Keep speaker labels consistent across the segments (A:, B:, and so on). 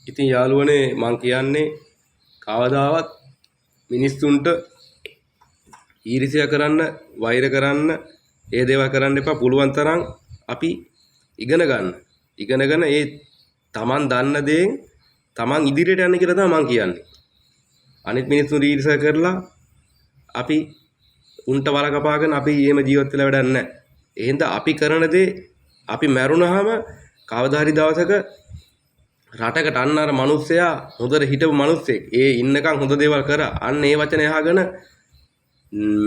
A: ඉතින් යාළුවනේ මං කියන්නේ කවදාවත් මිනිස්සුන්ට ඊර්ෂ්‍යා කරන්න, වෛර කරන්න, ඒ දේවල් කරන්න එපා. පුළුවන් තරම් අපි ඉගෙන ගන්න. ඉගෙනගෙන ඒ Taman දන්න දේෙන් Taman ඉදිරියට යන්න කියලා තමයි මං කියන්නේ. අනිත් මිනිස්සුන්ට ඊර්ෂ්‍යා කරලා අපි උන්ට වල කපාගෙන අපි එහෙම ජීවත් වෙලා වැඩක් නැහැ. එහෙනම් අපි කරන දේ අපි මැරුණාම කවදා හරි දවසක රටකට අන්න අර මිනිස්සයා හොඳට හිටපු මිනිස්සෙක් ඒ ඉන්නකම් හොඳ දේවල් කරා අන්න ඒ වචනේ අහගෙන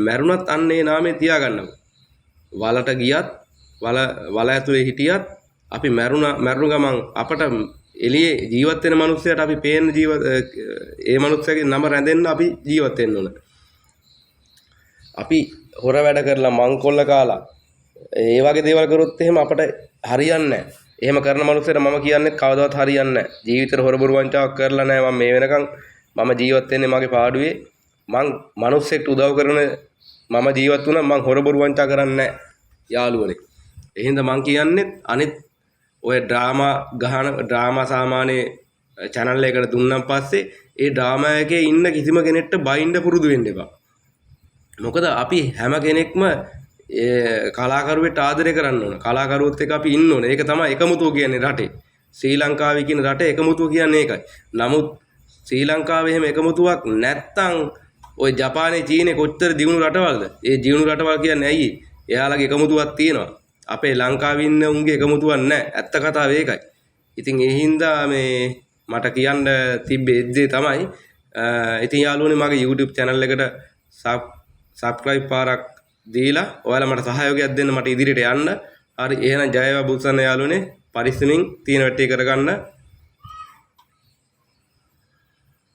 A: මැරුණත් අන්න ඒ නාමය තියාගන්නකො. වලට ගියත් වල ඇතුලේ හිටියත් අපි මැරුණු ගමන් අපට එළියේ ජීවත් වෙන මිනිස්සයාට අපි පේන ඒ මිනිස්සයාගේ නම රැඳෙන්න අපි ජීවත් වෙන්න ඕන. අපි හොර වැඩ කරලා මංකොල්ල කාලා ඒ වගේ දේවල් කරොත් එහෙම අපට හරියන්නේ නැහැ. එහෙම කරන මනුස්සයට මම කියන්නේ කවදාවත් හරියන්නේ නැහැ. ජීවිතේට හොරබොරු වංචාවක් කරලා නැහැ. මම මේ වෙනකන් මම ජීවත් වෙන්නේ මගේ පාඩුවේ. මං මිනිස්සෙක්ට උදව් කරන මම ජීවත් වුණා. මං හොරබොරු වංචා කරන්නේ නැහැ යාළුවනේ. එහෙනම් මං කියන්නේ අනිත් ඔය ඩ්‍රාමා සාමාන්‍ය channel එකකට දුන්නාන් පස්සේ ඒ ඩ්‍රාමා එකේ ඉන්න කිසිම කෙනෙක්ට බයින්ඩ පුරුදු වෙන්න එපා. මොකද අපි හැම කෙනෙක්ම කලාකරුවෙට ආදරය කරන්න ඕන. කලාකරුවොත් එක්ක අපි ඉන්න ඕන. ඒක තමයි එකමුතුව කියන්නේ රටේ. ශ්‍රී ලංකාවේ කියන රටේ එකමුතුව කියන්නේ ඒකයි. නමුත් ශ්‍රී ලංකාවේ එහෙම එකමුතුවක් නැත්තම් ওই ජපානයේ චීනේ කොච්චර දියුණු රටවල්ද? ඒ දියුණු රටවල් කියන්නේ ඇයි? එයාලගේ එකමුතුවක් තියෙනවා. අපේ ලංකාවේ ඉන්න උන්ගේ එකමුතුවක් නැහැ. ඇත්ත කතාව ඒකයි. ඉතින් ඒ හින්දා මේ මට කියන්න තිබ්බේ දේ තමයි ඉතින් යාළුවනේ මගේ YouTube channel එකට subscribe පාරක් දීලා ඔයාලා මට සහයෝගයක් දෙන්න මට ඉදිරියට යන්න. හරි එහෙනම් ජය වේවා බුල්සන්න යාළුවනේ. පරිස්සමින් තියෙන වැටේ කරගන්න.